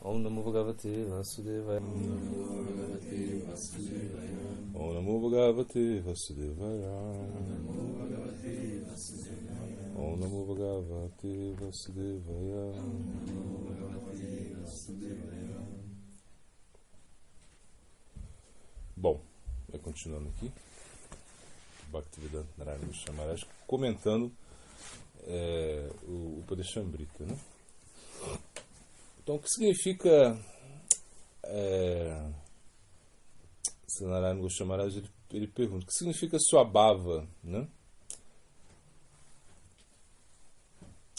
Om Namo Bhagavate Vasudevaya. Om Namo Bhagavate Vasudevaya. Om Namo Bhagavate Vasudevaya. Bom, vai continuando aqui. Bhaktivedanta Narayana Goswami Maharaj comentando o Padeshambrita, né? Então, o que significa Narayana Goswami Maharaj, ele pergunta, o que significa Swabhava, né?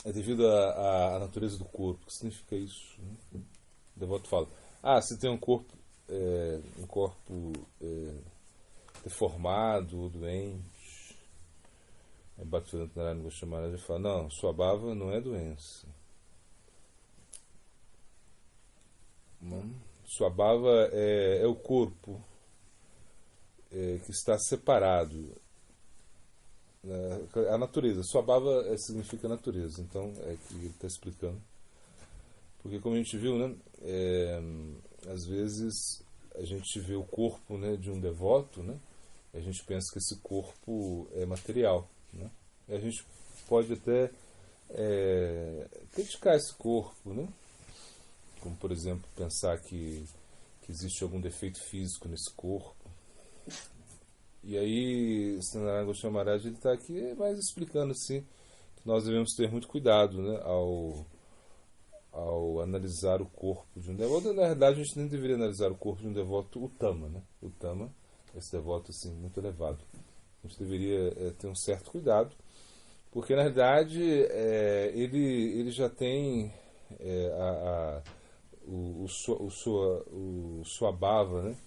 É devido à natureza do corpo. O que significa isso? Né? O devoto fala, você tem um corpo deformado ou doente. Aí Bhaktivedanta Narayana Goswami Maharaj fala, não, Swabhava não é doença. Swabhava é o corpo que está separado. A natureza. Swabhava significa natureza. Então, é que ele está explicando. Porque, como a gente viu, né, às vezes a gente vê o corpo, né, de um devoto, né, e a gente pensa que esse corpo é material. Né, e a gente pode até criticar esse corpo, né? Como, por exemplo, pensar que existe algum defeito físico nesse corpo. E aí, Narayana Goswami Maharaj está aqui mais explicando assim, que nós devemos ter muito cuidado, né, ao analisar o corpo de um devoto. Na verdade, a gente nem deveria analisar o corpo de um devoto uttama, né? Uttama, esse devoto assim, muito elevado. A gente deveria ter um certo cuidado, porque na verdade ele já tem o Swabhava, né?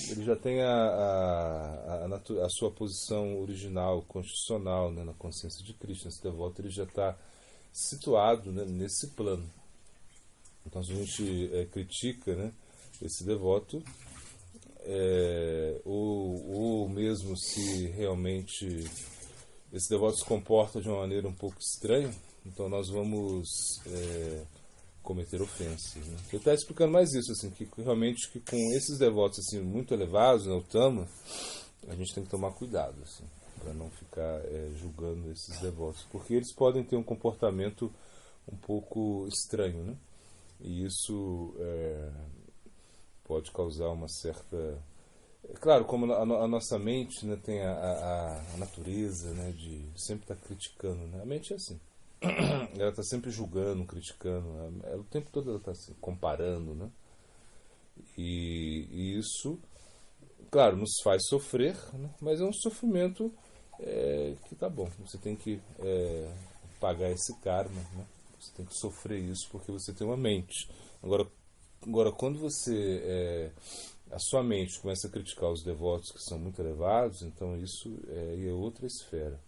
Ele já tem a sua posição original, constitucional, né, na consciência de Krishna. Esse devoto ele já está situado, né, nesse plano. Então, se a gente critica, né, esse devoto, ou mesmo se realmente esse devoto se comporta de uma maneira um pouco estranha, então nós vamos cometer ofensas, né? Ele está explicando mais isso, assim, que realmente que com esses devotos assim, muito elevados, né, o Tama, a gente tem que tomar cuidado, assim, para não ficar julgando esses devotos, porque eles podem ter um comportamento um pouco estranho, né? E isso pode causar uma certa... Claro, como a nossa mente, né, tem a natureza, né, de sempre estar criticando, né? A mente é assim. Ela está sempre julgando, criticando, ela, o tempo todo ela está assim, comparando, né? E isso, claro, nos faz sofrer, né? Mas é um sofrimento que tá bom. Você tem que pagar esse karma, né? Você tem que sofrer isso porque você tem uma mente. Agora quando você a sua mente começa a criticar os devotos que são muito elevados, então isso é outra esfera.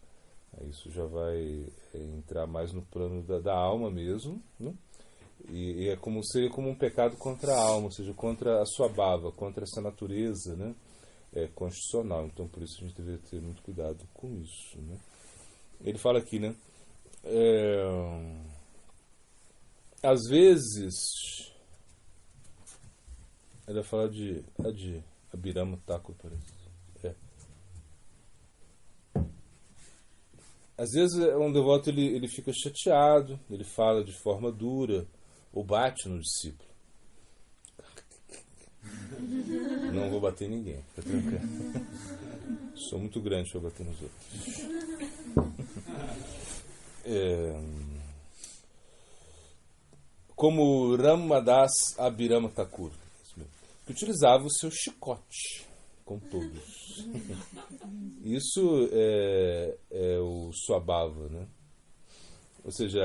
Isso já vai entrar mais no plano da alma mesmo, né? E seria como um pecado contra a alma, ou seja, contra a sua bhava, contra essa natureza, né, constitucional. Então, por isso a gente deveria ter muito cuidado com isso, né? Ele fala aqui, né, às vezes, ele vai falar de Abhirama Thakur, parece. Às vezes um devoto ele fica chateado, ele fala de forma dura, ou bate no discípulo. Não vou bater em ninguém, fica tranquilo. Sou muito grande para bater nos outros. Como Ramadas Abhirama Thakur, que utilizava o seu chicote com todos. Isso é o Swabhava, né? Ou seja,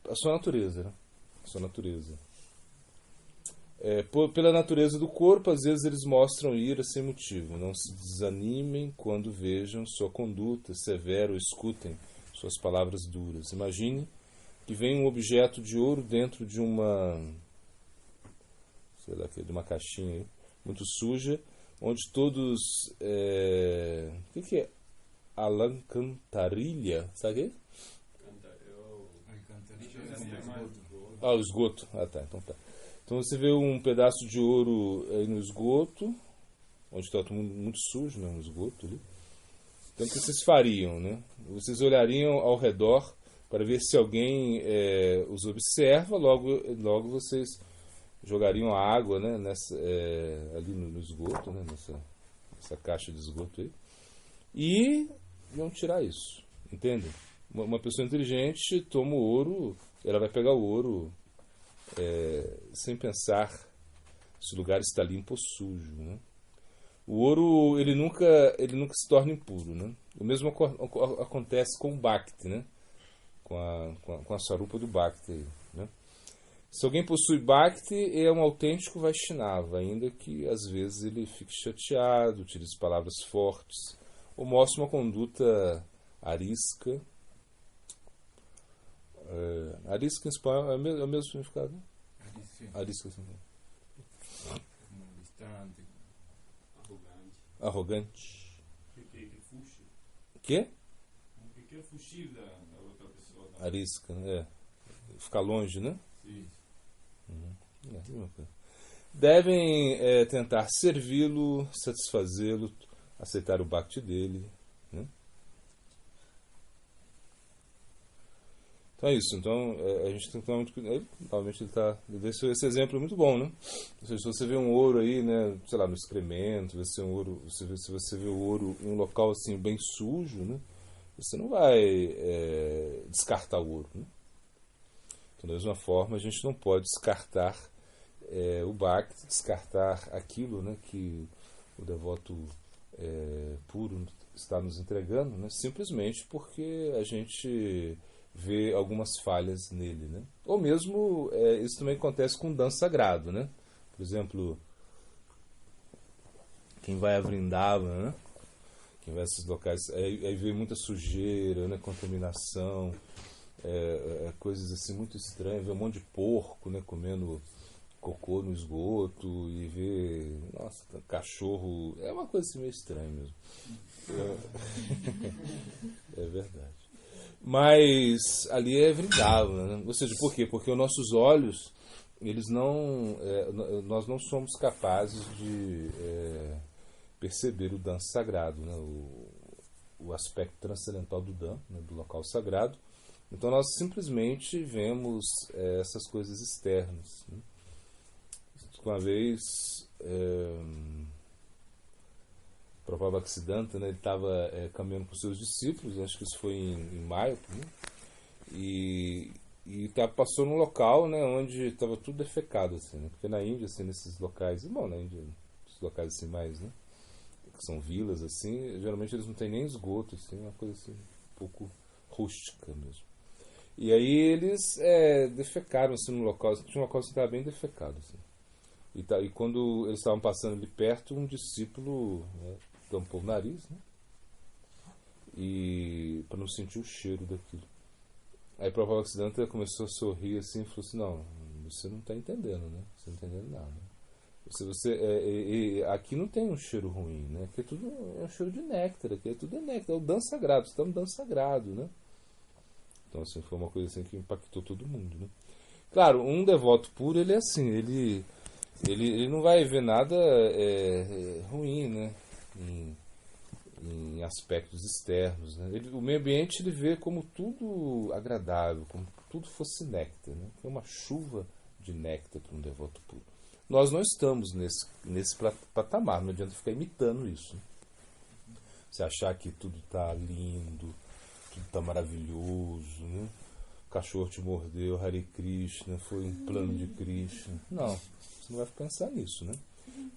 a sua natureza, né? A sua natureza. Pela natureza do corpo, às vezes eles mostram ira sem motivo. Não se desanimem quando vejam sua conduta severa ou escutem suas palavras duras. Imagine que vem um objeto de ouro dentro de uma, sei lá, de uma caixinha aí, muito suja, onde todos... o que é? Alancantarilha, sabe o que é? Ah, o esgoto. Ah, tá. Então tá. Então você vê um pedaço de ouro aí no esgoto, onde está tudo muito sujo, né? No esgoto ali. Então o que vocês fariam, né? Vocês olhariam ao redor para ver se alguém os observa, logo vocês jogariam a água, né? Ali no esgoto, né? Nessa caixa de esgoto aí. E iam tirar isso, entende? Uma pessoa inteligente toma o ouro, ela vai pegar o ouro sem pensar se o lugar está limpo ou sujo, né? O ouro ele nunca se torna impuro, né? O mesmo acontece com o Bhakti, né? Com a sarupa do Bhakti aí, né? Se alguém possui Bhakti, é um autêntico Vaishnava, ainda que às vezes ele fique chateado, utilize palavras fortes, ou mostre uma conduta arisca. Arisca em espanhol é o mesmo significado, né? Arisca, sim. Distante, arrogante. Arrogante. Que fuge. Que? Que quer fugir da outra pessoa. Arisca, né? Ficar longe, né? Sim. Devem tentar servi-lo, satisfazê-lo, aceitar o bhakti dele, né? Então é isso. Então a gente tem que tomar muito cuidado. Normalmente esse exemplo é muito bom, né? Ou seja, se você vê um ouro aí, né, sei lá, no excremento, se você vê o ouro em um local assim bem sujo, né, você não vai descartar o ouro, né? Então, da mesma forma, a gente não pode descartar o bhakti, descartar aquilo, né, que o devoto puro está nos entregando, né, simplesmente porque a gente vê algumas falhas nele, né? Ou mesmo isso também acontece com o dança sagrado, né? Por exemplo, quem vai a Vrindavana, né? Quem vai a esses locais, aí vê muita sujeira, né? Contaminação, coisas assim muito estranhas, vê um monte de porco, né? Comendo cocô no esgoto e vê, nossa, cachorro, é uma coisa assim meio estranha mesmo. É verdade. Mas ali é Vrindavana, né? Ou seja, por quê? Porque os nossos olhos, nós não somos capazes de perceber o dança sagrado, né? O aspecto transcendental do Dan, né? Do local sagrado. Então nós simplesmente vemos essas coisas externas, né? Uma vez Prabhupada Bhaktisiddhanta, né, ele estava caminhando com seus discípulos, acho que isso foi em maio, né, e passou num local, né, onde estava tudo defecado, assim, né, porque na Índia, assim, nesses locais, bom, na Índia, esses locais assim mais, né, que são vilas, assim, geralmente eles não têm nem esgoto, assim, uma coisa assim, um pouco rústica mesmo. E aí eles defecaram, assim, no local, tinha um local que estava bem defecado, assim. E quando eles estavam passando ali perto, um discípulo, né, tampou o nariz, né? E para não sentir o cheiro daquilo. Aí Prabhupada Bhaktisiddhanta começou a sorrir assim e falou assim: não, você não está entendendo, né? Você não está entendendo nada. Aqui não tem um cheiro ruim, né? Aqui é um cheiro de néctar, aqui tudo é néctar, é o dança sagrado, você está no dança sagrado, né? Então assim, foi uma coisa assim que impactou todo mundo, né? Claro, um devoto puro, ele é assim, ele não vai ver nada ruim, né? Em aspectos externos, né? O meio ambiente ele vê como tudo agradável, como tudo fosse néctar, né? É uma chuva de néctar para um devoto puro. Nós não estamos nesse patamar, não adianta ficar imitando isso, né? Você achar que tudo está lindo, tudo está maravilhoso, né? O cachorro te mordeu, Hare Krishna, foi um plano de Krishna. Não, você não vai pensar nisso, né?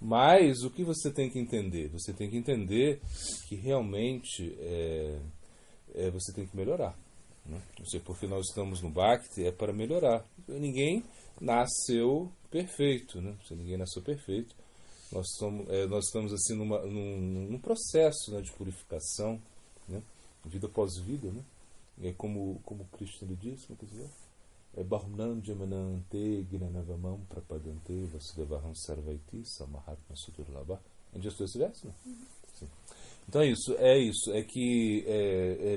Mas o que você tem que entender? Você tem que entender que realmente você tem que melhorar, né? Não sei porque nós estamos no Bhakti, é para melhorar. Ninguém nasceu perfeito, né? Se ninguém nasceu perfeito, nós estamos assim num processo, né, de purificação, né? Vida após vida, né? É como Krishna lhe diz, como dizer? Bahunam Jamanante Gnanavamam Prapadante Vasudevaham Sarvaiti Samahatma Sudurlabha. É disso esse verso, né? Sim. Então é isso. É que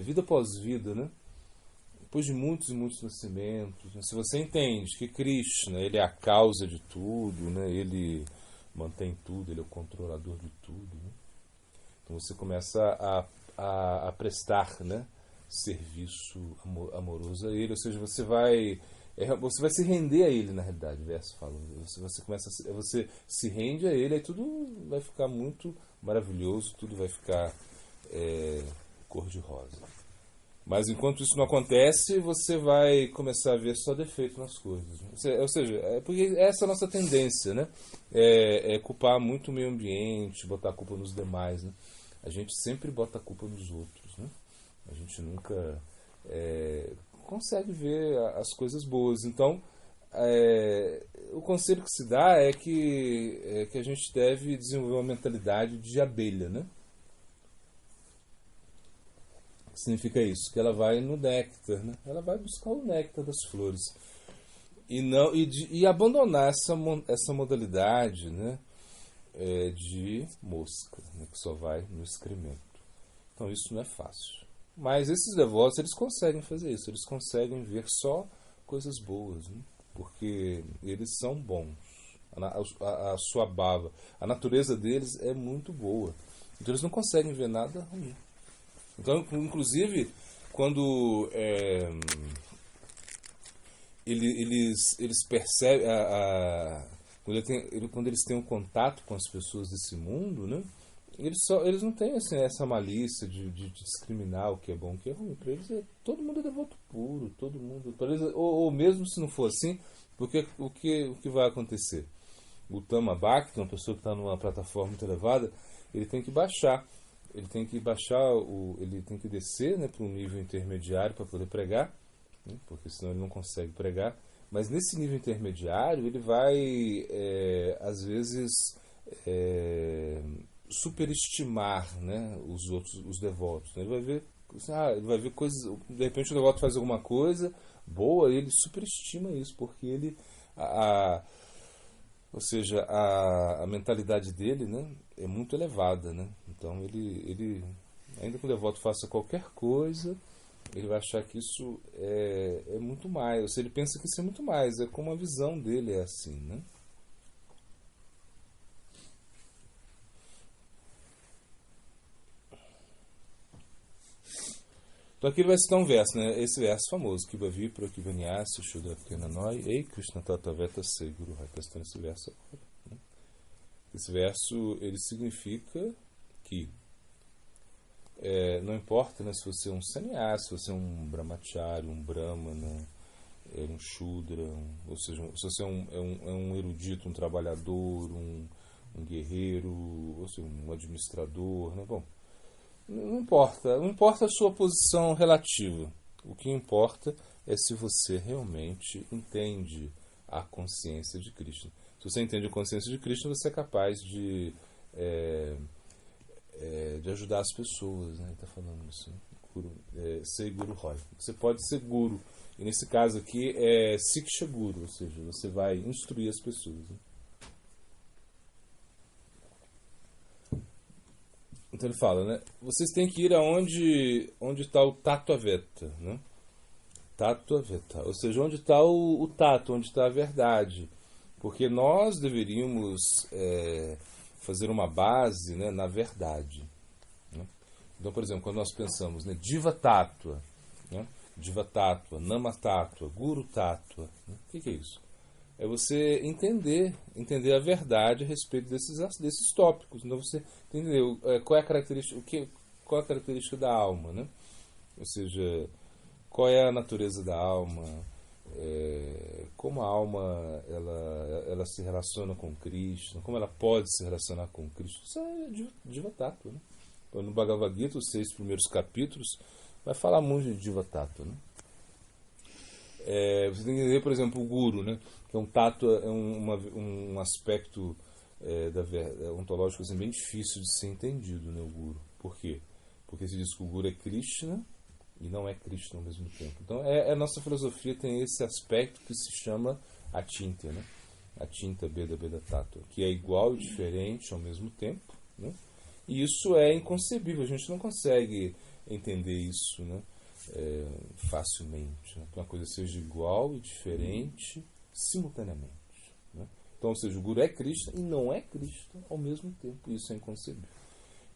vida após vida, né? depois de muitos e muitos nascimentos, né? Se você entende que Krishna, ele é a causa de tudo, né? Ele mantém tudo, ele é o controlador de tudo, né? Então você começa a prestar, né, serviço amoroso a ele, ou seja, você vai se render a ele, na realidade, o verso fala. Você se rende a ele, aí tudo vai ficar muito maravilhoso, tudo vai ficar cor-de-rosa. Mas enquanto isso não acontece, você vai começar a ver só defeito nas coisas. Ou seja, porque essa é a nossa tendência, né? É culpar muito o meio ambiente, botar a culpa nos demais, né? A gente sempre bota a culpa nos outros, né? A gente nunca consegue ver as coisas boas. Então, o conselho que se dá é que a gente deve desenvolver uma mentalidade de abelha, né? O que significa isso? Que ela vai no néctar, né? Ela vai buscar o néctar das flores. E abandonar essa modalidade, né, de mosca, né, que só vai no excremento. Então isso não é fácil. Mas esses devotos, eles conseguem fazer isso. Eles conseguem ver só coisas boas, né? Porque eles são bons. A sua baba, a natureza deles é muito boa. Então eles não conseguem ver nada ruim. Então, inclusive, quando eles percebem, quando eles têm um contato com as pessoas desse mundo, né, eles não têm assim, essa malícia de discriminar o que é bom e o que é ruim. Para eles, todo mundo é devoto puro, todo mundo. Eles, ou mesmo se não for assim, porque o que vai acontecer? O Tama Bhakti, uma pessoa que está numa plataforma muito elevada, ele tem que baixar. Ele tem que ele tem que descer, né, para um nível intermediário para poder pregar, né, porque senão ele não consegue pregar. Mas nesse nível intermediário ele vai, às vezes, superestimar, né, os devotos. Né? Ele vai ver coisas. De repente o devoto faz alguma coisa boa e ele superestima isso, porque ele ou seja, a mentalidade dele, né, é muito elevada, né? Então ele ainda que o devoto faça qualquer coisa, ele vai achar que isso é muito mais. Ou seja, ele pensa que isso é muito mais. É como a visão dele é assim, né? Então aqui ele vai citar um verso, né? Esse verso famoso, Kiva Vipra, Kiva Nyasa, Shudra Kenanoi, Ei Krishna Tataveta Seguru. Vai estar nesse verso agora. Né? Esse verso, ele significa que não importa, né, se você é um sannyasi, se você é um brahmachari, um brahmana, um shudra, ou seja, se você é um erudito, um trabalhador, um guerreiro, ou seja, um administrador, né? Bom, não importa a sua posição relativa. O que importa é se você realmente entende a consciência de Krishna. Se você entende a consciência de Krishna, você é capaz de ajudar as pessoas, né? Ele está falando isso, né? Ser Guru Roy. Você pode ser guru. E nesse caso aqui é Siksha Guru, ou seja, você vai instruir as pessoas. Né? Então ele fala, né? Vocês têm que ir aonde está o Tattva-veta, né? Tattva-veta, ou seja, onde está o tato, onde está a verdade. Porque nós deveríamos fazer uma base, né, na verdade. Né? Então, por exemplo, quando nós pensamos, né, Diva Tattva, né? Diva Tattva, Nama Tattva, Guru Tattva, né? O que é isso? É você entender a verdade a respeito desses tópicos. Então você entendeu qual é a característica, qual é a característica da alma, né? Ou seja, qual é a natureza da alma, como a alma ela se relaciona com Krishna, como ela pode se relacionar com Krishna. Isso é Diva Tattva, né? Então, no Bhagavad Gita, os 6 primeiros capítulos, vai falar muito de Diva Tattva, né? Você tem que entender, por exemplo, o Guru, né? Que é um tato, um aspecto ontológico assim, bem difícil de ser entendido, né, o Guru. Por quê? Porque se diz que o Guru é Krishna e não é Krishna ao mesmo tempo. Então, a nossa filosofia tem esse aspecto que se chama Atintya, né? Atintya Beda Beda Tattva, que é igual e diferente ao mesmo tempo, né? E isso é inconcebível, a gente não consegue entender isso, né? facilmente, né? Que uma coisa seja igual e diferente simultaneamente, né? Então, ou seja, o Guru é Krishna e não é Krishna ao mesmo tempo. Isso é inconcebível.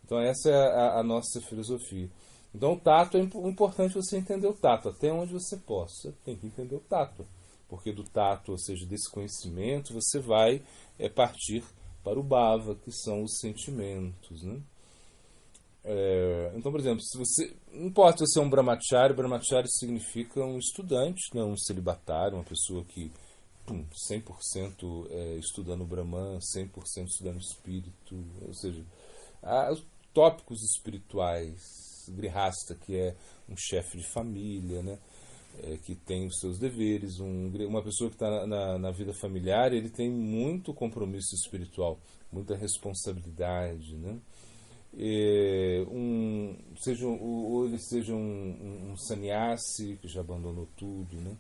Então, essa é a nossa filosofia. Então, o tato é importante você entender o tato, até onde você possa, tem que entender o tato. Porque do tato, ou seja, desse conhecimento, você vai partir para o bhava, que são os sentimentos, né? Então, por exemplo, se você, não importa se você é um brahmachari significa um estudante, né? Um celibatário, uma pessoa que 100% estudando Brahman, 100% estudando espírito, ou seja, os tópicos espirituais, grihasta, que é um chefe de família, né? Que tem os seus deveres, uma pessoa que está na vida familiar, ele tem muito compromisso espiritual, muita responsabilidade, né? Ou ele seja um sannyasi que já abandonou tudo, né?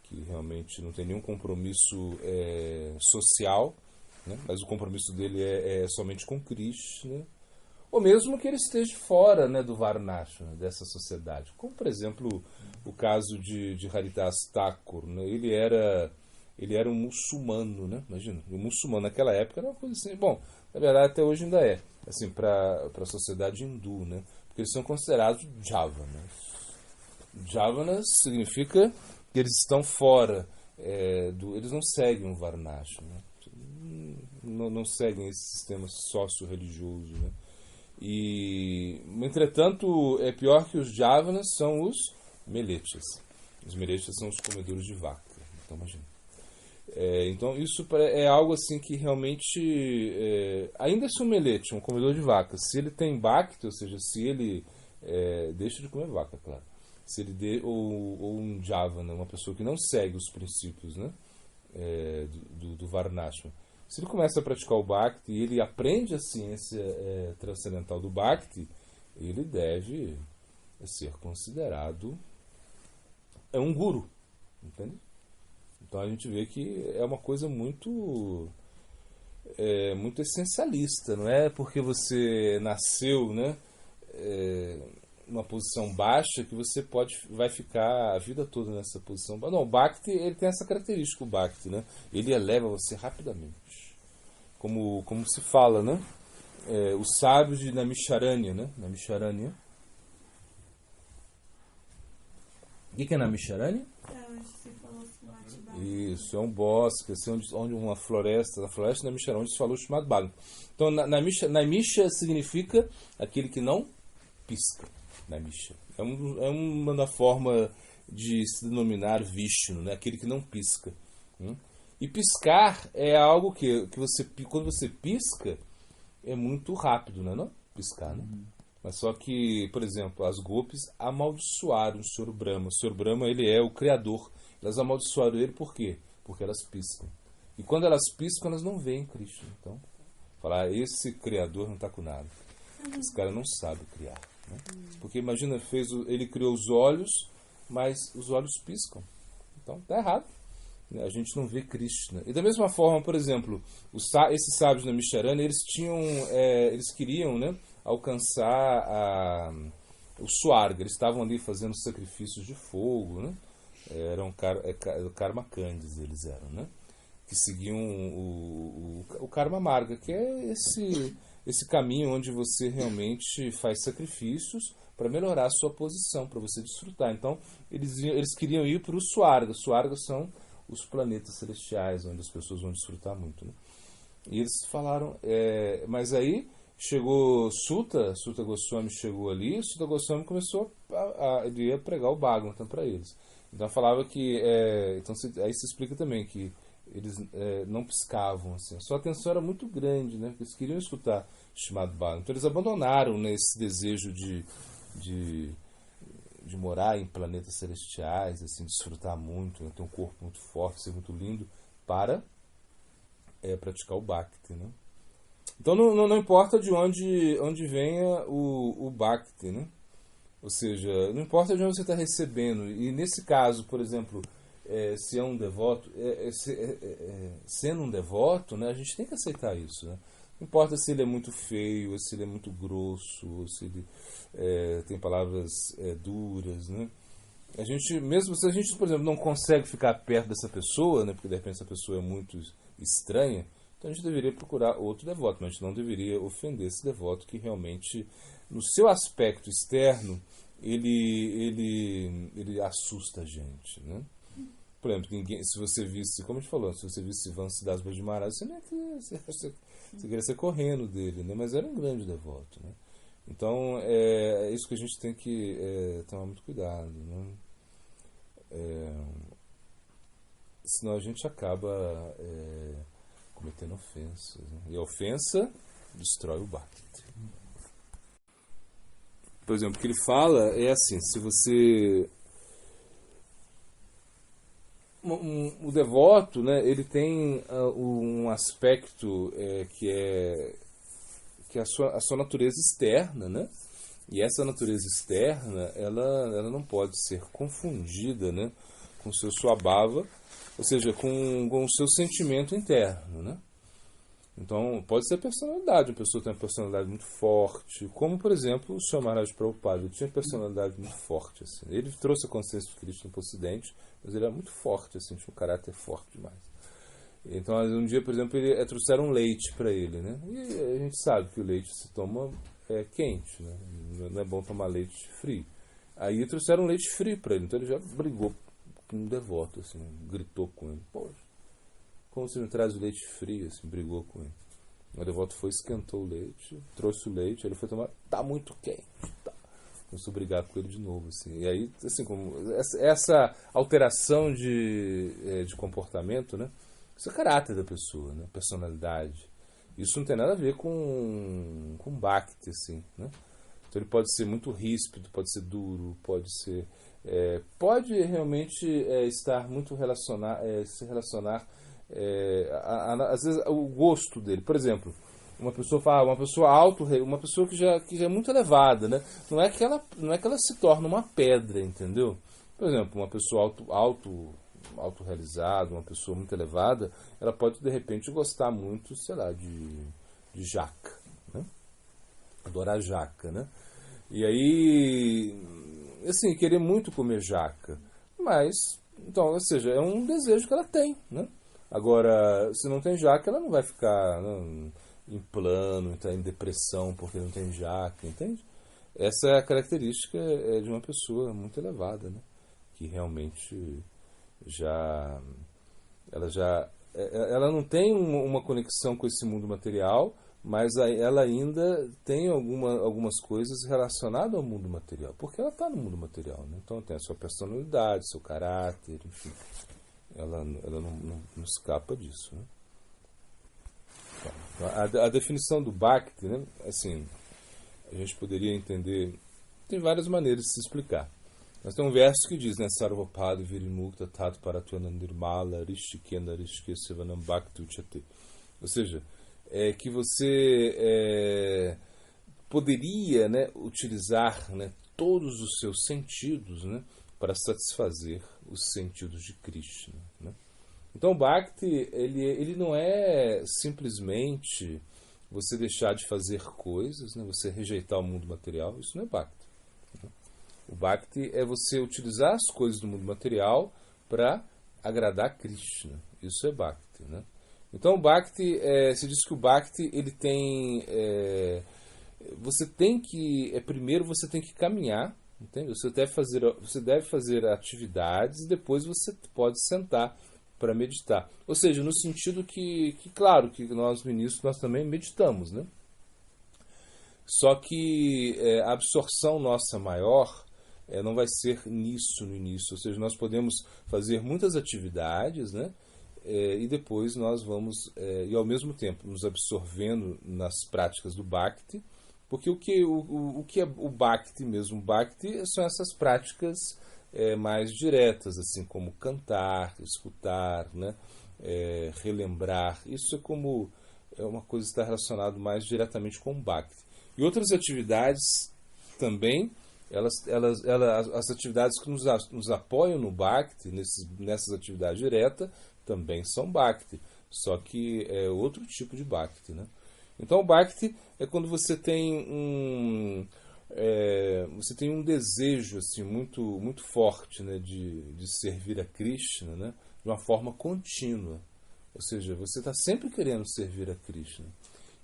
Que realmente não tem nenhum compromisso social, né? Mas o compromisso dele é somente com Krishna, ou mesmo que ele esteja fora, né, do Varnashram, dessa sociedade, como por exemplo o caso de Haridas Thakur, né? Ele era um muçulmano, né? Imagina, um muçulmano naquela época era uma coisa assim, bom, na verdade até hoje ainda é, assim, para a sociedade hindu, né? Porque eles são considerados javanas. Javanas significa que eles estão fora, eles não seguem o Varnashram, né? Não seguem esse sistema sócio-religioso, né? E, entretanto, é pior que os javanas são os melechas. Os melechas são os comedores de vaca. Então, imagina. Então, isso é algo assim que realmente, ainda se um meleche, um comedor de vaca, se ele tem bhakti, ou seja, se ele deixa de comer vaca, claro. Se ele ou um javana, uma pessoa que não segue os princípios, né, do Varnashram, se ele começa a praticar o Bhakti e ele aprende a ciência transcendental do Bhakti, ele deve ser considerado um guru, entende? Então a gente vê que é uma coisa muito muito essencialista, não é porque você nasceu, né, numa posição baixa que você vai ficar a vida toda nessa posição. Não, o Bhakti, ele tem essa característica, o Bhakti, né? Ele eleva você rapidamente. Como se fala, né? Os sábios de Naimisharanya, né? Naimisharanya. O que é Naimisharanya? Isso, é um bosque, assim, onde uma floresta, na floresta de Naimisharanya, onde se falou chamado Bhagwan. Então, Naimisha significa aquele que não pisca. Naimisha. É uma forma de se denominar Vishnu, né? Aquele que não pisca. E piscar é algo que quando você pisca, é muito rápido, né? Não? Piscar, né? Mas só que, por exemplo, as golpes amaldiçoaram o Sr. Brahma. O Sr. Brahma, ele é o criador. Elas amaldiçoaram ele por quê? Porque elas piscam. E quando elas piscam, elas não veem Krishna. Então, falar, esse criador não está com nada. Esse cara não sabe criar. Né? Porque imagina, ele criou os olhos, mas os olhos piscam. Então, está errado. A gente não vê Krishna. E da mesma forma, por exemplo, esses sábios na Misharana, eles queriam, né, alcançar o Swarga. Eles estavam ali fazendo sacrifícios de fogo, né? Eram Karma Kandis, eles eram, né? Que seguiam o Karma Marga, que é esse caminho onde você realmente faz sacrifícios para melhorar a sua posição, para você desfrutar. Então, eles queriam ir para o Swarga. Swarga são os planetas celestiais, onde as pessoas vão desfrutar muito, né? E eles falaram, mas aí chegou Suta Goswami chegou ali, Suta Goswami começou ele ia pregar o Bhagavatam para eles. Então falava que, aí se explica também que eles não piscavam, assim, a sua atenção era muito grande, né? Porque eles queriam escutar Srimad Bhagavatam. Então eles abandonaram, né, esse desejo de morar em planetas celestiais, assim, desfrutar muito, né, ter um corpo muito forte, ser muito lindo, para praticar o Bhakti, né? Então não importa de onde venha o Bhakti, né? Ou seja, não importa de onde você está recebendo. E nesse caso, por exemplo, se é um devoto, sendo um devoto, né, a gente tem que aceitar isso, né? Não importa se ele é muito feio, ou se ele é muito grosso, ou se ele tem palavras duras, né? a gente, mesmo se a gente, por exemplo, não consegue ficar perto dessa pessoa, né, porque de repente essa pessoa é muito estranha, então a gente deveria procurar outro devoto, mas a gente não deveria ofender esse devoto que realmente, no seu aspecto externo, ele assusta a gente, né? Por exemplo, ninguém, se você visse, como a gente falou, se você visse Vansiddhas de Maharaj, você não ia querer, você queria ser correndo dele, né? Mas era um grande devoto, né? Então é isso que a gente tem que tomar muito cuidado, né? Senão a gente acaba cometendo ofensas, né? E a ofensa destrói o bhakti. Por exemplo, o que ele fala é assim: se você o devoto, né, ele tem um aspecto que é a sua natureza externa, né? E essa natureza externa, ela não pode ser confundida, né, com o seu swabhava, ou seja, com o seu sentimento interno, né? Então, pode ser personalidade, uma pessoa tem uma personalidade muito forte, como, por exemplo, o Sr. Maharaj Prabhupada, ele tinha personalidade muito forte, assim. Ele trouxe a consciência de Krishna para o Ocidente, mas ele era muito forte, assim, tinha um caráter forte demais. Então, um dia, por exemplo, trouxeram leite para ele, né? E a gente sabe que o leite se toma quente, né? Não é bom tomar leite frio. Aí trouxeram leite frio para ele, então ele já brigou com um devoto, assim, gritou com ele. Poxa, como você me traz o leite frio, assim, brigou com ele. O devoto foi, esquentou o leite, trouxe o leite, ele foi tomar, tá muito quente, tá. Começou a brigar com ele de novo, assim. E aí, assim, como essa alteração de comportamento, né? Isso é caráter da pessoa, né? Personalidade. Isso não tem nada a ver com bhakti, assim, né? Então ele pode ser muito ríspido, pode ser duro, pode ser... pode realmente estar muito se relacionar às vezes o gosto dele. Por exemplo, uma pessoa uma pessoa que já é muito elevada, né? Não é que ela se torna uma pedra, entendeu? Por exemplo, uma pessoa autorrealizada, uma pessoa muito elevada, ela pode de repente gostar muito, sei lá, de jaca, né? Adorar jaca, né? E aí, assim, querer muito comer jaca, mas, então, ou seja, é um desejo que ela tem, né? Agora, se não tem jaca, ela não vai ficar em plano, entrar em depressão porque não tem jaca, entende? Essa é a característica de uma pessoa muito elevada, né? Que realmente ela não tem uma conexão com esse mundo material, mas ela ainda tem algumas coisas relacionadas ao mundo material, porque ela está no mundo material, né? Então tem a sua personalidade, seu caráter, enfim. Ela não escapa disso, né? Então, a definição do Bhakti, né? Assim, a gente poderia entender, tem várias maneiras de se explicar. Mas tem um verso que diz, né? Sarvapad virimukta tat paratyanandirmala rishikena rishike sevanam bhakti uchate. Ou seja, que você poderia, né, utilizar, né, todos os seus sentidos, né, para satisfazer os sentidos de Krishna, né? Então o Bhakti, ele não é simplesmente você deixar de fazer coisas, né, você rejeitar o mundo material, isso não é Bhakti. O Bhakti é você utilizar as coisas do mundo material para agradar Krishna. Isso é Bhakti, né? Então o Bhakti, se diz que o Bhakti ele tem... você tem que... primeiro você tem que caminhar, entende? Você deve fazer atividades e depois você pode sentar para meditar. Ou seja, no sentido que claro, que nós ministros nós também meditamos, né? Só que a absorção nossa maior não vai ser nisso no início. Ou seja, nós podemos fazer muitas atividades, né? E depois nós vamos, e ao mesmo tempo, nos absorvendo nas práticas do Bhakti, porque o que é o Bhakti mesmo? O Bhakti são essas práticas mais diretas, assim como cantar, escutar, né? Relembrar. Isso é uma coisa que está relacionada mais diretamente com o Bhakti. E outras atividades também, as atividades que nos apoiam no Bhakti, nessas atividades diretas, também são Bhakti, só que é outro tipo de Bhakti, né? Então o Bhakti é quando você tem você tem um desejo assim muito muito forte, né, de servir a Krishna, né, de uma forma contínua. Ou seja, você está sempre querendo servir a Krishna.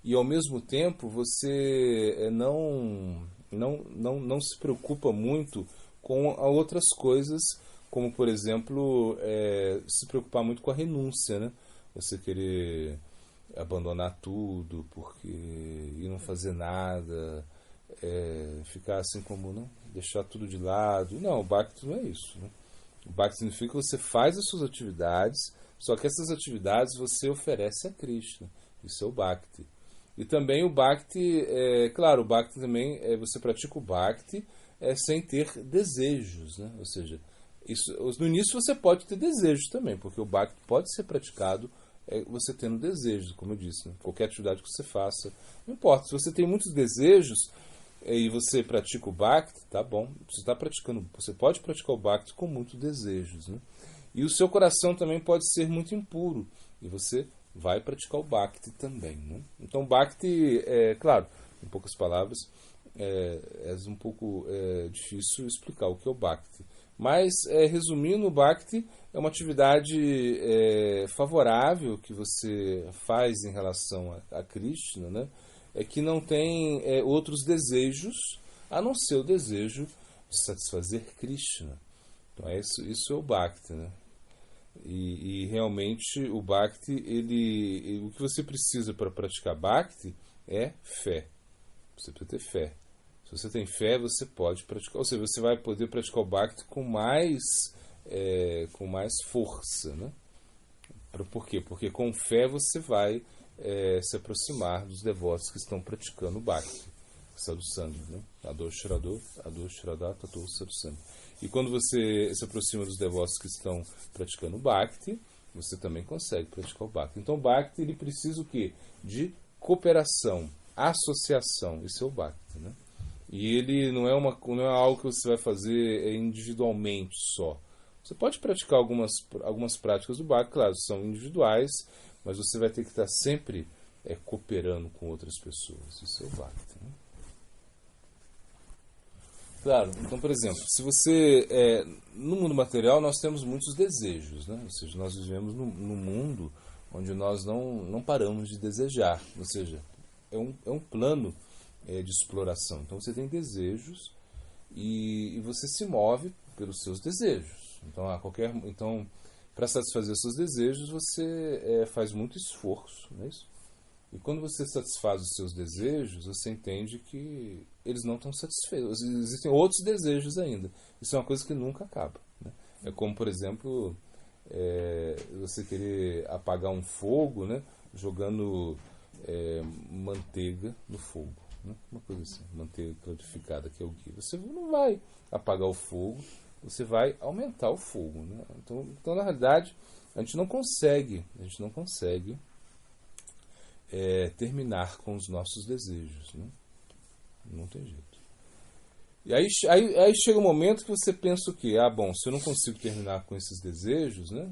E ao mesmo tempo você não se preocupa muito com outras coisas, como por exemplo se preocupar muito com a renúncia, né? Você querer abandonar tudo porque e não fazer nada, ficar assim como não deixar tudo de lado. Não, o Bhakti não é isso, né? O Bhakti significa que você faz as suas atividades, só que essas atividades você oferece a Krishna. Isso é o Bhakti. E também o Bhakti, claro, o Bhakti também, você pratica o Bhakti sem ter desejos, né? Ou seja, no início você pode ter desejos também, porque o Bhakti pode ser praticado você tendo desejos, como eu disse, né? Qualquer atividade que você faça, não importa, se você tem muitos desejos e você pratica o Bhakti, tá bom, você está praticando, você pode praticar o Bhakti com muitos desejos, né? E o seu coração também pode ser muito impuro, e você vai praticar o Bhakti também, né? Então, Bhakti, claro, em poucas palavras, é um pouco difícil explicar o que é o Bhakti. Mas, resumindo, o Bhakti é uma atividade favorável que você faz em relação a Krishna, né? Que não tem outros desejos, a não ser o desejo de satisfazer Krishna. Então, isso é o Bhakti, né? E realmente o Bhakti, o que você precisa para praticar Bhakti é fé. Você precisa ter fé. Se você tem fé, você pode praticar. Ou seja, você vai poder praticar o Bhakti com mais força, né? Por quê? Porque com fé você vai se aproximar dos devotos que estão praticando o Bhakti. Sadhusanga, né? Ador Shraddha, Tato Sadhusanga. E quando você se aproxima dos devotos que estão praticando o Bhakti, você também consegue praticar o Bhakti. Então o Bhakti ele precisa o quê? De cooperação, associação. Isso é o Bhakti, né? E ele não é algo que você vai fazer individualmente só. Você pode praticar algumas práticas do Bhakti, claro, são individuais, mas você vai ter que estar sempre cooperando com outras pessoas. Isso é o Bhakti, né? Claro, então, por exemplo, se você. No mundo material, nós temos muitos desejos, né? Ou seja, nós vivemos num mundo onde nós não paramos de desejar. Ou seja, é um plano de exploração. Então, você tem desejos e você se move pelos seus desejos. Então, para satisfazer seus desejos, você faz muito esforço, não é isso? E quando você satisfaz os seus desejos, você entende que eles não estão satisfeitos. Existem outros desejos ainda. Isso é uma coisa que nunca acaba, né? É como, por exemplo, você querer apagar um fogo, né, jogando manteiga no fogo, né? Uma coisa assim, manteiga clarificada, que é o ghee. Você não vai apagar o fogo, você vai aumentar o fogo, né? Então, na realidade, a gente não consegue terminar com os nossos desejos, né? Não tem jeito. E aí chega um momento que você pensa o quê? Bom, se eu não consigo terminar com esses desejos, né?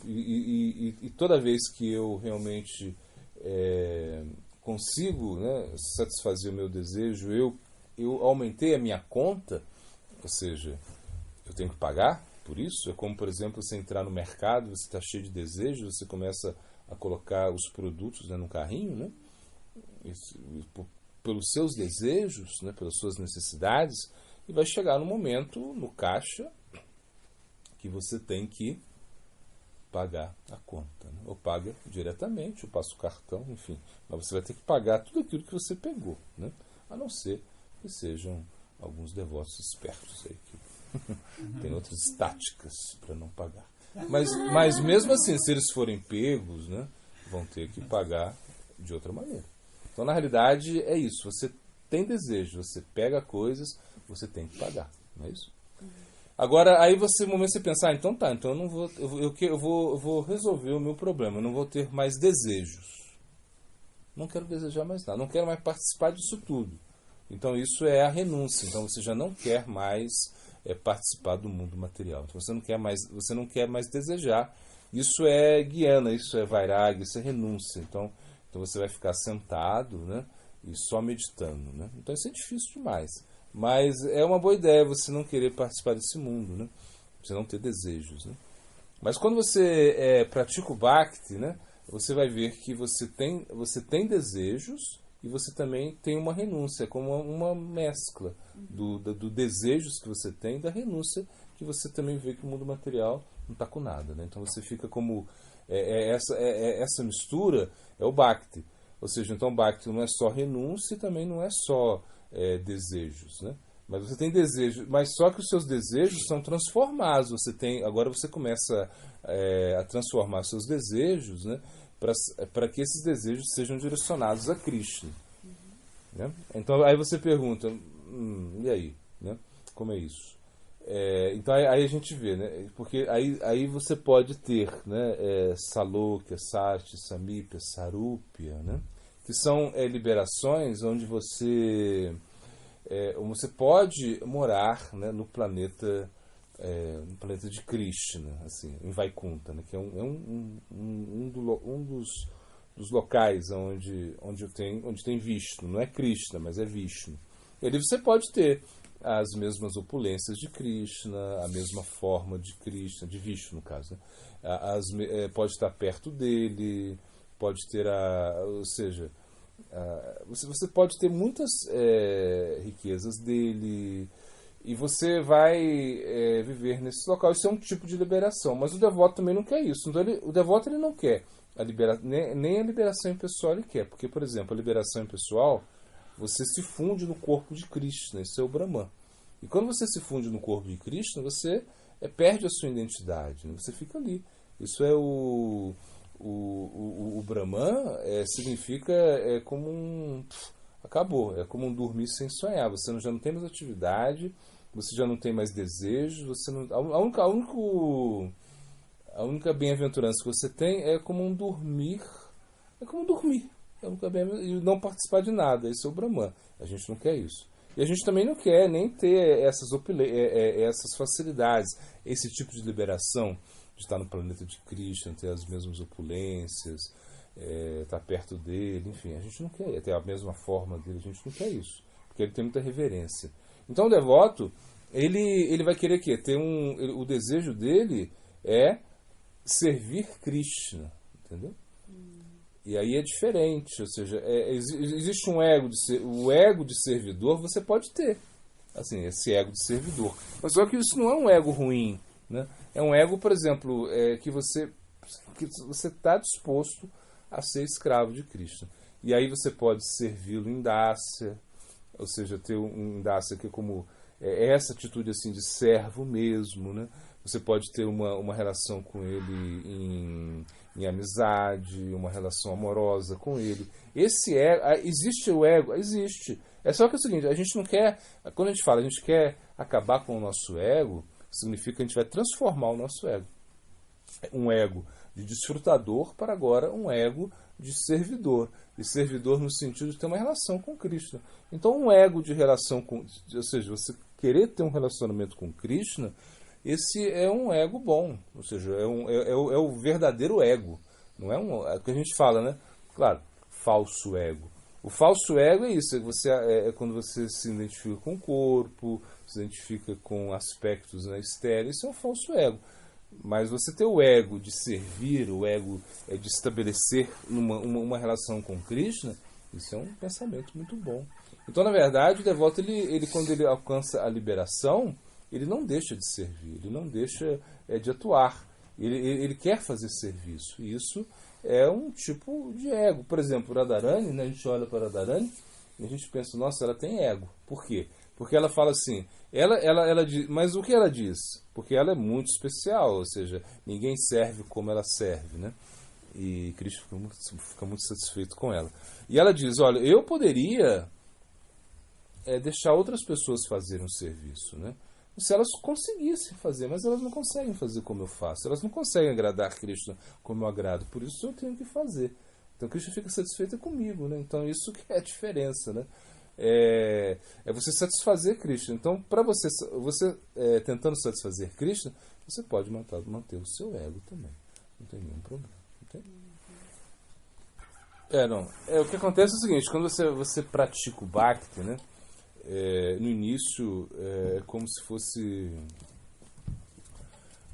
E toda vez que eu realmente consigo, né, satisfazer o meu desejo, eu aumentei a minha conta, ou seja, eu tenho que pagar por isso. É como, por exemplo, você entrar no mercado, você está cheio de desejos, você começa a colocar os produtos, né, no carrinho, né? Pelos seus desejos, né, pelas suas necessidades, e vai chegar no momento, no caixa, que você tem que pagar a conta, né? Ou paga diretamente, ou passa o cartão, enfim. Mas você vai ter que pagar tudo aquilo que você pegou, né? A não ser que sejam alguns devotos espertos aí que tem outras táticas para não pagar. Mas mesmo assim, se eles forem pegos, né, vão ter que pagar de outra maneira. Então, na realidade, é isso. Você tem desejo, você pega coisas, você tem que pagar. Não é isso? Agora, aí no momento você pensa, então eu não vou, eu vou resolver o meu problema, eu não vou ter mais desejos. Não quero desejar mais nada, não quero mais participar disso tudo. Então, isso é a renúncia. Então, você já não quer mais participar do mundo material. Então, você não quer mais desejar. Isso é guiana, isso é vairagya, isso é renúncia. Então você vai ficar sentado, né, e só meditando, né? Então isso é difícil demais. Mas é uma boa ideia você não querer participar desse mundo, né? Você não ter desejos, né? Mas quando você pratica o Bhakti, né, você vai ver que você tem desejos e você também tem uma renúncia, como uma mescla do desejos que você tem e da renúncia que você também vê que o mundo material não está com nada. Né? Então você fica como... essa mistura é o Bhakti. Ou seja, então o Bhakti não é só renúncia e também não é só desejos, né? Mas você tem desejos, mas só que os seus desejos são transformados. Agora você começa a transformar seus desejos, né, para que esses desejos sejam direcionados a Krishna. Né? Então aí você pergunta, e aí? Né? Como é isso? Então aí a gente vê, né? Porque aí você pode ter, né, Salokya, Sati, Samipya, Sarupya, né? Que são liberações onde você pode morar, né, no planeta de Krishna, assim, em Vaikunta, né, que é um dos locais onde tem Vishnu, não é Krishna, mas é Vishnu. E ali você pode ter as mesmas opulências de Krishna, a mesma forma de Krishna, de Vishnu no caso, né? Pode estar perto dele, pode ter ou seja, você pode ter muitas riquezas dele e você vai viver nesse local. Isso é um tipo de liberação, mas o devoto também não quer isso. Então o devoto ele não quer nem a liberação impessoal ele quer, porque, por exemplo, a liberação impessoal, você se funde no corpo de Krishna, isso é o Brahman. E quando você se funde no corpo de Krishna, você perde a sua identidade, né? Você fica ali. Isso é o Brahman significa como acabou, é como um dormir sem sonhar. Você já não tem mais atividade, você já não tem mais desejos, você não, a única bem-aventurança que você tem é como um dormir, e não participar de nada. Esse é o Brahman. A gente não quer isso. E a gente também não quer nem ter essas facilidades, esse tipo de liberação, de estar no planeta de Krishna, ter as mesmas opulências, estar perto dele, enfim, a gente não quer ter a mesma forma dele, a gente não quer isso, porque ele tem muita reverência. Então o devoto, ele vai querer que o desejo dele é servir Krishna, entendeu? E aí é diferente, ou seja, existe um ego o ego de servidor você pode ter, assim, esse ego de servidor, mas só que isso não é um ego ruim, né? É um ego, por exemplo, que você está disposto a ser escravo de Krishna. E aí você pode servi-lo em dácia, ou seja, ter um dácia que é como essa atitude assim de servo mesmo, né? Você pode ter uma relação com ele em amizade, uma relação amorosa com ele. Esse existe o ego? Existe. É só que é o seguinte, a gente não quer, quando a gente fala, a gente quer acabar com o nosso ego, significa que a gente vai transformar o nosso ego. Um ego de desfrutador para agora um ego de servidor. E servidor no sentido de ter uma relação com Krishna. Então um ego de relação com... Ou seja, você querer ter um relacionamento com Krishna, esse é um ego bom. Ou seja, é o verdadeiro ego. Não é o que a gente fala, né? Claro, falso ego. O falso ego é isso, é quando você se identifica com o corpo, se identifica com aspectos, né, externos, isso é um falso ego. Mas você ter o ego de servir, o ego de estabelecer uma relação com Krishna, isso é um pensamento muito bom. Então, na verdade, o devoto, ele quando ele alcança a liberação, ele não deixa de servir, ele não deixa de atuar, ele quer fazer serviço, e isso é um tipo de ego. Por exemplo, Radharani, né, a gente olha para Radharani e a gente pensa, nossa, ela tem ego. Por quê? Porque ela fala assim, ela diz, mas o que ela diz? Porque ela é muito especial, ou seja, ninguém serve como ela serve, né? E Cristo fica muito satisfeito com ela. E ela diz, olha, eu poderia deixar outras pessoas fazerem um serviço, né? Se elas conseguissem fazer, mas elas não conseguem fazer como eu faço. Elas não conseguem agradar Krishna como eu agrado. Por isso eu tenho que fazer. Então Krishna fica satisfeito comigo, né? Então isso que é a diferença, né? É você satisfazer Krishna. Então, para você tentando satisfazer Krishna, você pode manter o seu ego também. Não tem nenhum problema. Não tem? Não. O que acontece é o seguinte, quando você pratica o Bhakti, né? No início é como se fosse...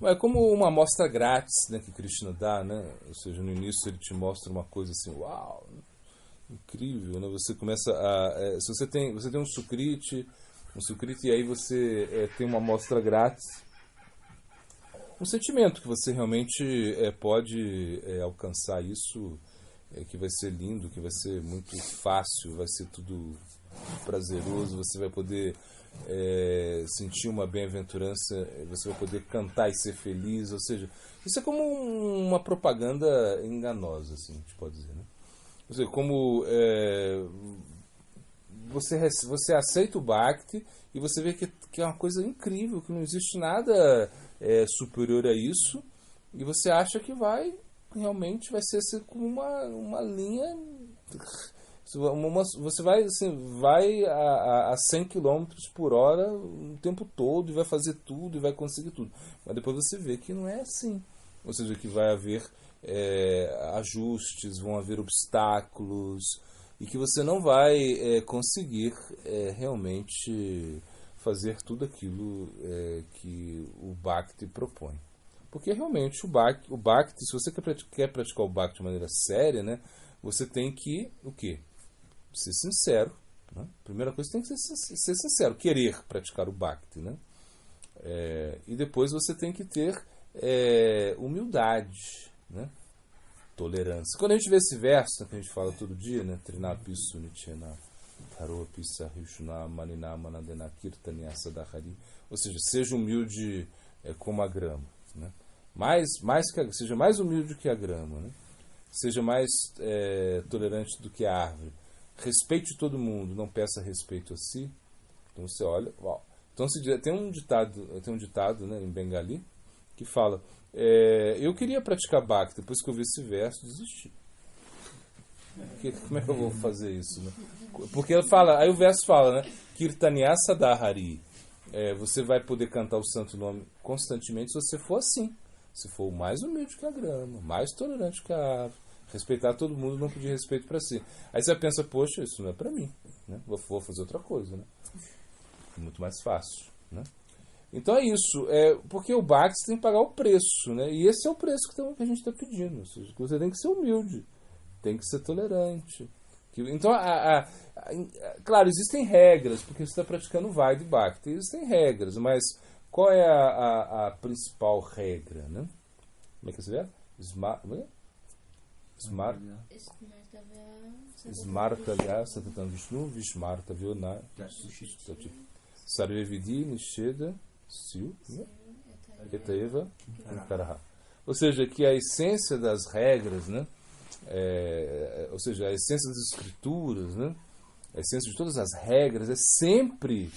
É como uma amostra grátis, né, que Krishna dá, né? Ou seja, no início ele te mostra uma coisa assim, uau, incrível, né? Você começa a... se você tem um Sukriti, e aí você tem uma amostra grátis, um sentimento que você realmente pode alcançar isso, que vai ser lindo, que vai ser muito fácil, vai ser tudo prazeroso, você vai poder sentir uma bem-aventurança, você vai poder cantar e ser feliz, ou seja, isso é como uma propaganda enganosa, assim, a gente pode dizer, né? Ou seja, como você aceita o Bhakti e você vê que é uma coisa incrível, que não existe nada superior a isso, e você acha que realmente vai ser assim, como uma linha... Você vai, assim, a 100 quilômetros por hora o tempo todo e vai fazer tudo e vai conseguir tudo. Mas depois você vê que não é assim. Ou seja, que vai haver ajustes, vão haver obstáculos e que você não vai conseguir realmente fazer tudo aquilo que o Bhakti propõe. Porque realmente o Bhakti, se você quer praticar o Bhakti de maneira séria, né, você tem que, o quê? Ser sincero. Né? Primeira coisa, tem que ser sincero, querer praticar o Bhakti. Né? E depois você tem que ter humildade, né? Tolerância. Quando a gente vê esse verso, que a gente fala todo dia, né? Trinapisu Nichena Taropisa Rishuna Manina Manadena Kirtanya Sadahari. Ou seja, seja humilde como a grama. Né? Seja mais humilde que a grama. Né? Seja mais tolerante do que a árvore. Respeite todo mundo, não peça respeito a si. Então você olha, uau. Então tem um ditado, né, em Bengali que fala: eu queria praticar Bhakti, depois que eu vi esse verso, desisti. Como é que eu vou fazer isso? Né? Porque aí o verso fala, né, Kirtanya Sadahari. Você vai poder cantar o santo nome constantemente se você for assim. Se for mais humilde que a grama, mais tolerante que a árvore, respeitar todo mundo, não pedir respeito para si. Aí você pensa, poxa, isso não é para mim, né? Vou fazer outra coisa, né? Muito mais fácil, né? Então é isso, porque o Bhakti tem que pagar o preço, né? E esse é o preço que a gente está pedindo. Ou seja, que você tem que ser humilde, tem que ser tolerante. Então, claro, existem regras, porque você está praticando Vaidhi Bhakti, existem regras, mas qual é a principal regra, né? Como é que você vê? Smartavya Satatam Vishnu Vishmartavyo Na Sarvevidi Nisheda Siu Etaeva Ankaraha. Ou seja, que a essência das regras, né? Ou seja, a essência das escrituras, né? A essência de todas as regras é sempre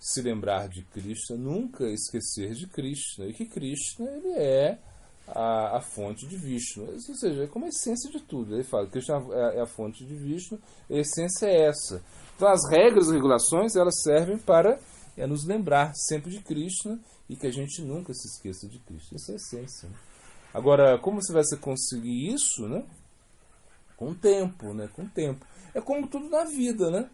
se lembrar de Krishna, nunca esquecer de Krishna, e que Krishna ele é a fonte de Vishnu, ou seja, é como a essência de tudo. Ele fala que Krishna é a fonte de Vishnu, a essência é essa. Então as regras e regulações elas servem para nos lembrar sempre de Krishna e que a gente nunca se esqueça de Krishna. Essa é a essência. Né? Agora, como você vai conseguir isso, né? Com o tempo, né? Com o tempo. É como tudo na vida, né?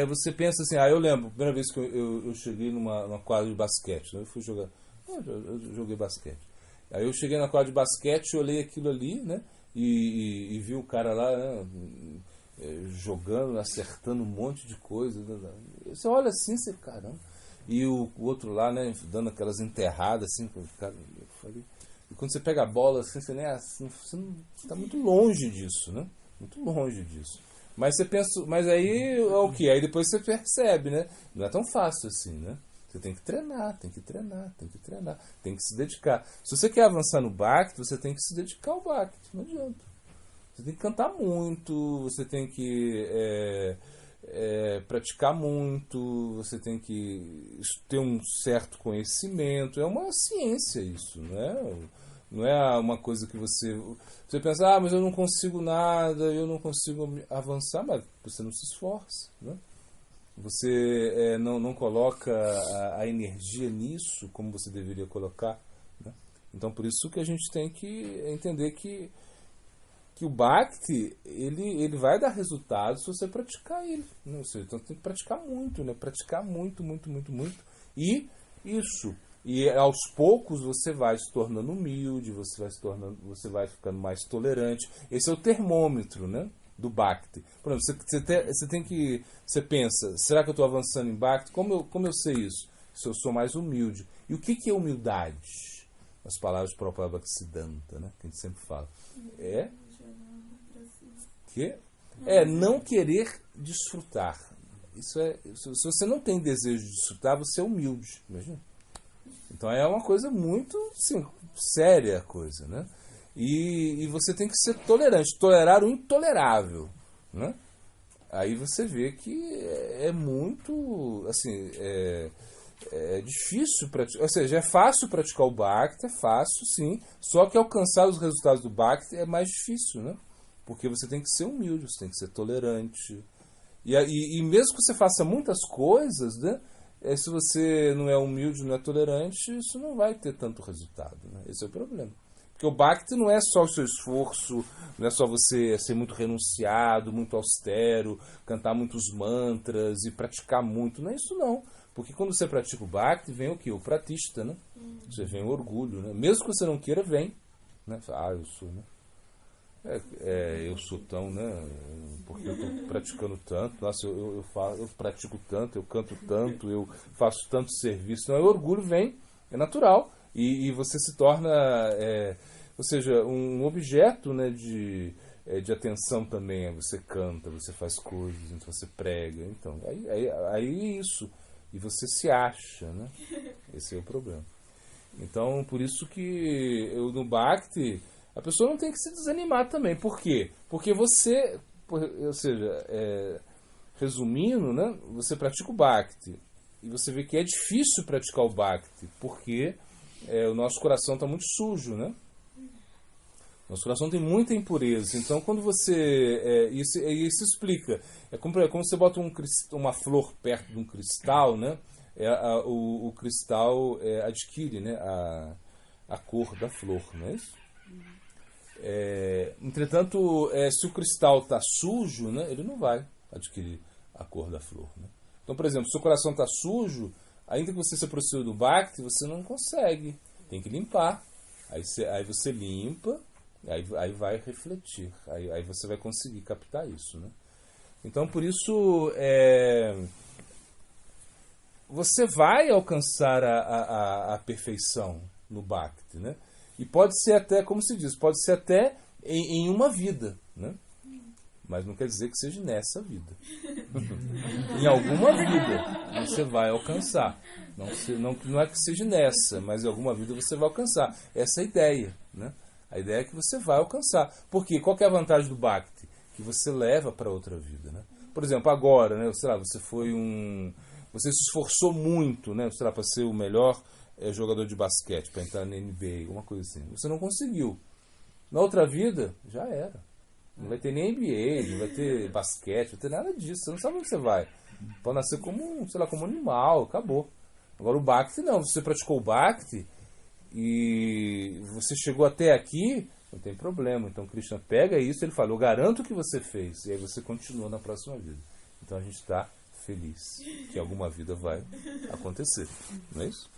Você pensa assim, eu lembro, a primeira vez que eu cheguei numa quadra de basquete, né? Eu fui jogar, eu joguei basquete. Aí eu cheguei na quadra de basquete, olhei aquilo ali, né? E vi o cara lá, né? Jogando, acertando um monte de coisa. Né? Você olha assim, você, caramba. E o outro lá, né? Dando aquelas enterradas, assim, cara, eu falei. E quando você pega a bola, assim, você está muito longe disso, né? Muito longe disso. Mas você pensa, mas aí é o que? Aí depois você percebe, né? Não é tão fácil assim, né? Você tem que treinar, tem que se dedicar. Se você quer avançar no Bhakti, você tem que se dedicar ao Bhakti, não adianta. Você tem que cantar muito, você tem que praticar muito, você tem que ter um certo conhecimento. É uma ciência isso, não é uma coisa que você pensa, mas eu não consigo nada, eu não consigo avançar, mas você não se esforça, né? Você não coloca a energia nisso como você deveria colocar, né? Então por isso que a gente tem que entender que que o Bhakti, ele vai dar resultado se você praticar ele. Né? Então tem que praticar muito, né? Praticar muito, muito, muito, muito. E isso. E aos poucos você vai se tornando humilde, você vai ficando mais tolerante. Esse é o termômetro, né, do Bhakti. Por exemplo, você pensa, será que eu estou avançando em Bhakti? Como eu sei isso? Se eu sou mais humilde. E o que é humildade? As palavras do Prabhupada Bhaktisiddhanta, né, que a gente sempre fala. Não querer desfrutar. Se você não tem desejo de desfrutar, você é humilde. Imagina? Então é uma coisa muito séria a coisa, né? E você tem que ser tolerante, tolerar o intolerável, né? Aí você vê que é muito, assim, é difícil praticar, ou seja, é fácil praticar o Bhakti, é fácil sim, só que alcançar os resultados do Bhakti é mais difícil, né? Porque você tem que ser humilde, você tem que ser tolerante. E mesmo que você faça muitas coisas, né? Se você não é humilde, não é tolerante, isso não vai ter tanto resultado, né? Esse é o problema. Porque o Bhakti não é só o seu esforço, não é só você ser muito renunciado, muito austero, cantar muitos mantras e praticar muito. Não é isso não. Porque quando você pratica o Bhakti, vem o quê? O pratishta, né? Você vem o orgulho, né? Mesmo que você não queira, vem. Né? Eu sou, né? Eu sou tão, né? Porque eu estou praticando tanto, nossa, eu pratico tanto, eu canto tanto, eu faço tanto serviço. Então, o orgulho vem, é natural, e você se torna, ou seja, um objeto, né, de atenção também. Você canta, você faz coisas, então você prega, então aí isso, e você se acha, né? Esse é o problema. Então, por isso que eu no Bhakti, a pessoa não tem que se desanimar também. Por quê? Porque você, ou seja, resumindo, né, você pratica o Bhakti. E você vê que é difícil praticar o Bhakti, porque o nosso coração está muito sujo, né? Nosso coração tem muita impureza. Então, quando você... isso explica. É como você bota uma flor perto de um cristal, né? O cristal adquire, né, a cor da flor, não é isso? Entretanto, se o cristal está sujo, né, ele não vai adquirir a cor da flor. Né? Então, por exemplo, se o coração está sujo, ainda que você se aproxime do Bhakti, você não consegue. Tem que limpar. Aí você limpa, aí vai refletir. Aí você vai conseguir captar isso. Né? Então, por isso, você vai alcançar a perfeição no Bhakti, né? E pode ser até, como se diz, pode ser até em uma vida, né? Mas não quer dizer que seja nessa vida. Em alguma vida você vai alcançar. Não é que seja nessa, mas em alguma vida você vai alcançar. Essa é a ideia, né? A ideia é que você vai alcançar. Porque qual que é a vantagem do Bhakti? Que você leva para outra vida, né? Por exemplo, agora, né? Sei lá, você se esforçou muito, né? Sei lá, para ser o melhor jogador de basquete, para entrar na NBA, alguma coisa assim. Você não conseguiu. Na outra vida, já era. Não vai ter nem NBA, não vai ter basquete, não vai ter nada disso. Você não sabe onde você vai. Pode nascer como, sei lá, como animal, acabou. Agora o Bhakti não. Você praticou o Bhakti e você chegou até aqui, não tem problema. Então Krishna pega isso, ele fala, eu garanto que você fez. E aí você continua na próxima vida. Então a gente está feliz que alguma vida vai acontecer. Não é isso?